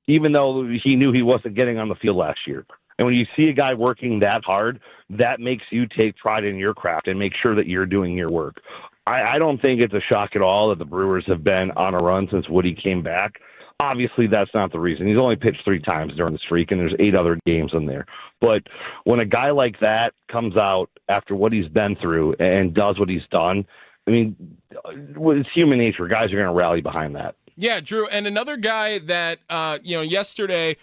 O: even though he knew he wasn't getting on the field last year. And when you see a guy working that hard, that makes you take pride in your craft and make sure that you're doing your work. I don't think it's a shock at all that the Brewers have been on a run since Woody came back. Obviously, that's not the reason. He's only pitched 3 times during the streak, and there's 8 other games in there. But when a guy like that comes out after what he's been through and does what he's done, I mean, it's human nature. Guys are going to rally behind that.
D: Yeah, Drew. And another guy that, yesterday,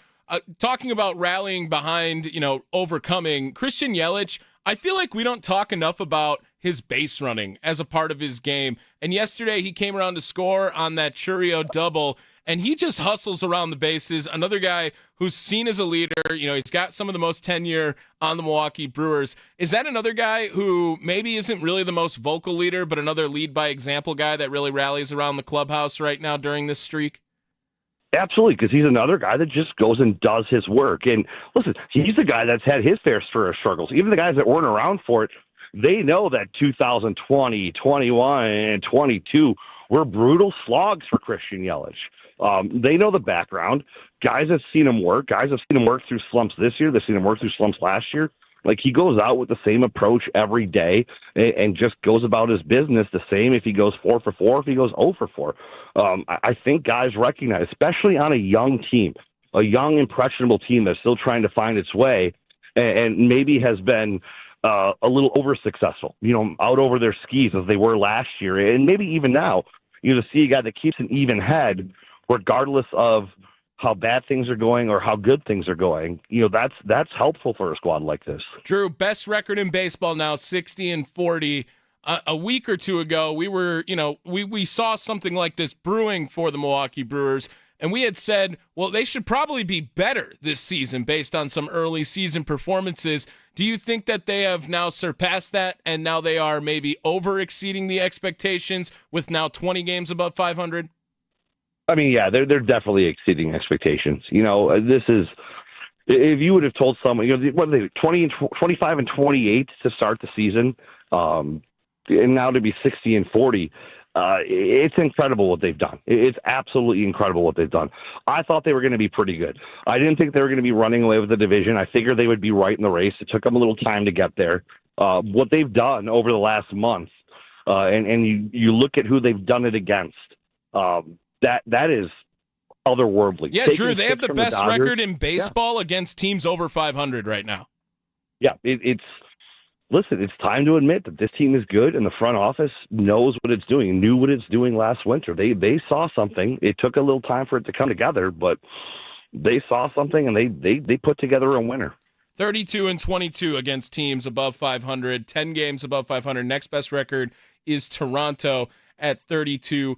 D: talking about rallying behind, overcoming, Christian Yelich, I feel like we don't talk enough about his base running as a part of his game. And yesterday he came around to score on that Churio double, and he just hustles around the bases. Another guy who's seen as a leader. He's got some of the most tenure on the Milwaukee Brewers. Is that another guy who maybe isn't really the most vocal leader, but another lead by example guy that really rallies around the clubhouse right now during this streak?
O: Absolutely, because he's another guy that just goes and does his work. And listen, he's the guy that's had his fair share of struggles. Even the guys that weren't around for it, they know that 2020, 21, and 22 were brutal slogs for Christian Yelich. They know the background. Guys have seen him work. Guys have seen him work through slumps this year. They've seen him work through slumps last year. Like, he goes out with the same approach every day and just goes about his business the same if he goes 4 for 4, if he goes 0 for 4. I think guys recognize, especially on a young team, a young, impressionable team that's still trying to find its way and maybe has been a little over-successful, out over their skis as they were last year. And maybe even now, to see a guy that keeps an even head regardless of how bad things are going or how good things are going, that's helpful for a squad like this.
D: Drew, best record in baseball now, 60-40. A week or two ago, we were, we saw something like this brewing for the Milwaukee Brewers, and we had said, well, they should probably be better this season based on some early season performances. Do you think that they have now surpassed that, and now they are maybe over-exceeding the expectations with now 20 games above 500?
O: I mean, yeah, they're definitely exceeding expectations. This is, if you would have told someone, what are they, 25 and 28 to start the season, and now to be 60-40, it's incredible what they've done. It's absolutely incredible what they've done. I thought they were going to be pretty good. I didn't think they were going to be running away with the division. I figured they would be right in the race. It took them a little time to get there. What they've done over the last month, and you look at who they've done it against, that is otherworldly.
D: Yeah, Drew, they have the best record in baseball against teams over 500 right now.
O: Yeah, it's time to admit that this team is good, and the front office knows what it's doing, knew what it's doing last winter. They saw something. It took a little time for it to come together, but they saw something, and they put together a winner.
D: 32-22 against teams above 500, 10 games above 500. Next best record is Toronto at 32-25.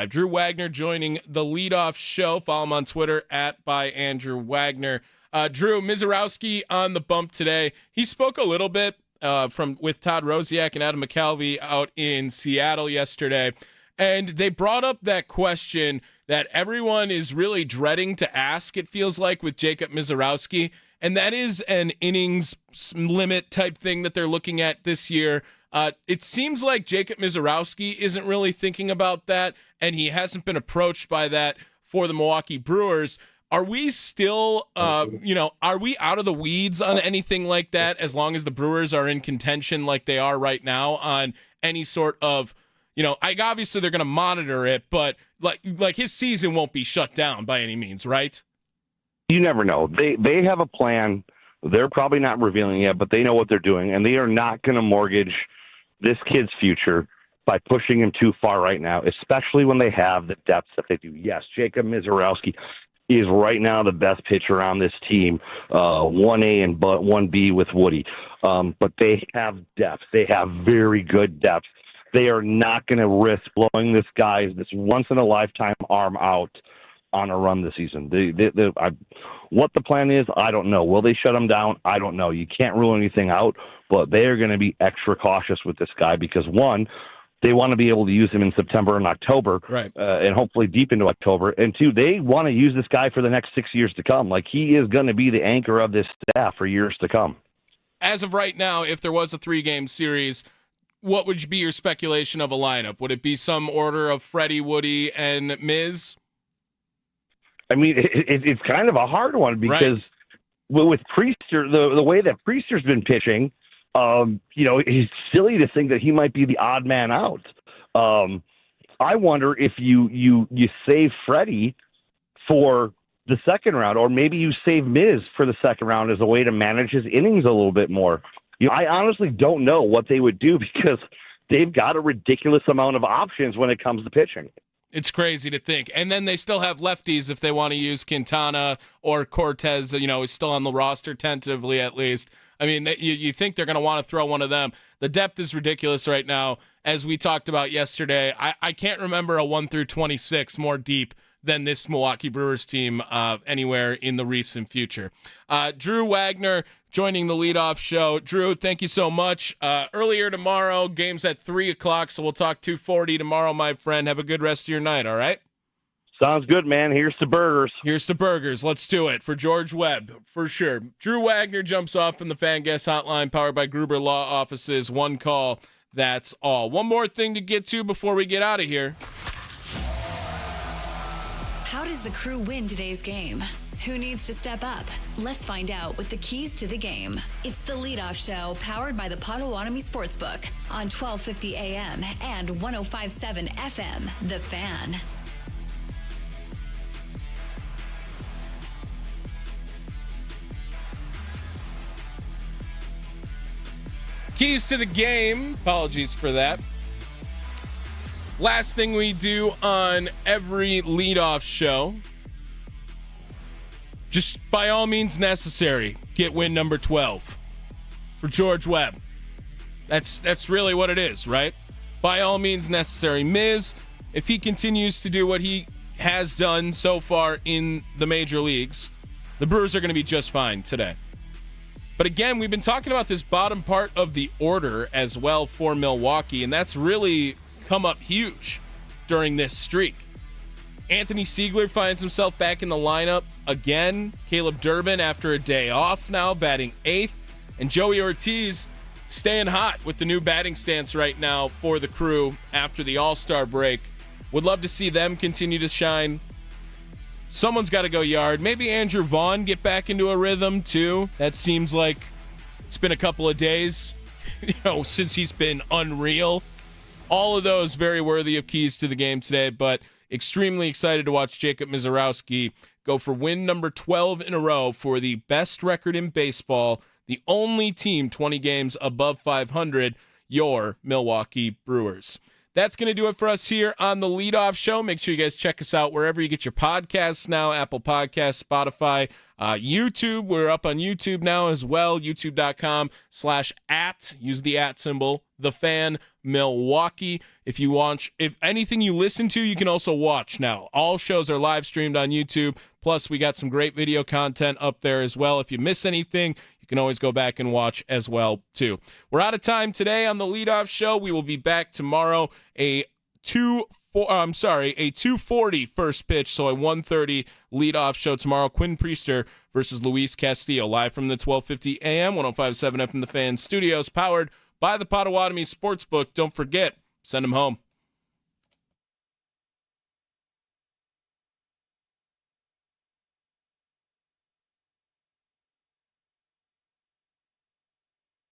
D: Drew Wagner joining the leadoff show. Follow him on Twitter at @ByAndrewWagner. Drew, Mizorowski on the bump today. He spoke a little bit with Todd Rosiak and Adam McCalvy out in Seattle yesterday, and they brought up that question that everyone is really dreading to ask, it feels like, with Jacob Mizorowski, and that is an innings limit type thing that they're looking at this year. It seems like Jacob Mizorowski isn't really thinking about that, and he hasn't been approached by that for the Milwaukee Brewers. Are we still, are we out of the weeds on anything like that as long as the Brewers are in contention like they are right now on any sort of, obviously they're going to monitor it, but like his season won't be shut down by any means, right?
O: You never know. They have a plan. They're probably not revealing it, but they know what they're doing, and they are not going to mortgage this kid's future by pushing him too far right now, especially when they have the depth that they do. Yes, Jacob Mizorowski is right now the best pitcher on this team, 1A and 1B with Woody. But they have depth. They have very good depth. They are not going to risk blowing this once-in-a-lifetime arm out on a run this season. What the plan is, I don't know. Will they shut him down? I don't know. You can't rule anything out, but they are going to be extra cautious with this guy because, one, they want to be able to use him in September and October,
D: right,
O: and hopefully deep into October. And two, they want to use this guy for the next 6 years to come. Like, he is going to be the anchor of this staff for years to come.
D: As of right now, if there was a 3-game series, what would be your speculation of a lineup? Would it be some order of Freddie, Woody, and Miz?
O: I mean, it's kind of a hard one because with Priester, the way that Priester's been pitching, it's silly to think that he might be the odd man out. I wonder if you save Freddie for the second round, or maybe you save Miz for the second round as a way to manage his innings a little bit more. I honestly don't know what they would do because they've got a ridiculous amount of options when it comes to pitching.
D: It's crazy to think. And then they still have lefties if they want to use Quintana or Cortez, is still on the roster tentatively at least. I mean, you think they're going to want to throw one of them. The depth is ridiculous right now. As we talked about yesterday, I can't remember a 1 through 26 more deep than this Milwaukee Brewers team anywhere in the recent future. Drew Wagner joining the leadoff show. Drew, thank you so much. Earlier tomorrow, game's at 3 o'clock, so we'll talk 2:40 tomorrow, my friend. Have a good rest of your night, all right?
O: Sounds good, man. Here's to burgers.
D: Here's to burgers. Let's do it for George Webb, for sure. Drew Wagner jumps off from the Fan Guest Hotline, powered by Gruber Law Offices. One call, that's all. One more thing to get to before we get out of here.
A: How does the Crew win today's game? Who needs to step up? Let's find out with the keys to the game. It's the Leadoff Show, powered by the Potawatomi Sportsbook on 1250 AM and 105.7 FM, The Fan.
D: Keys to the game. Apologies for that. Last thing we do on every leadoff show, just by all means necessary, get win number 12 for George Webb. That's really what it is, right? By all means necessary. Miz, if he continues to do what he has done so far in the major leagues, the Brewers are going to be just fine today. But again, we've been talking about this bottom part of the order as well for Milwaukee, and that's really come up huge during this streak. Anthony Siegler finds himself back in the lineup again. Caleb Durbin, after a day off now, batting 8th. And Joey Ortiz staying hot with the new batting stance right now for the Crew after the All-Star break. Would love to see them continue to shine. Someone's got to go yard. Maybe Andrew Vaughn get back into a rhythm too. That seems like it's been a couple of days, since he's been unreal. All of those very worthy of keys to the game today, but extremely excited to watch Jacob Misiorowski go for win number 12 in a row for the best record in baseball, the only team 20 games above 500, your Milwaukee Brewers. That's going to do it for us here on the Leadoff Show. Make sure you guys check us out wherever you get your podcasts now, Apple Podcasts, Spotify, YouTube. We're up on YouTube now as well, youtube.com/@, use the @ symbol, The Fan Milwaukee. If anything you listen to, you can also watch now. All shows are live streamed on YouTube. Plus, we got some great video content up there as well. If you miss anything, you can always go back and watch as well, too. We're out of time today on the Leadoff Show. We will be back tomorrow, a 2:40 first pitch, so a 1:30 leadoff show tomorrow. Quinn Priester versus Luis Castillo, live from the 1250 AM, 105.7 FM The Fan studios, powered by the Potawatomi Sportsbook. Don't forget, send them home.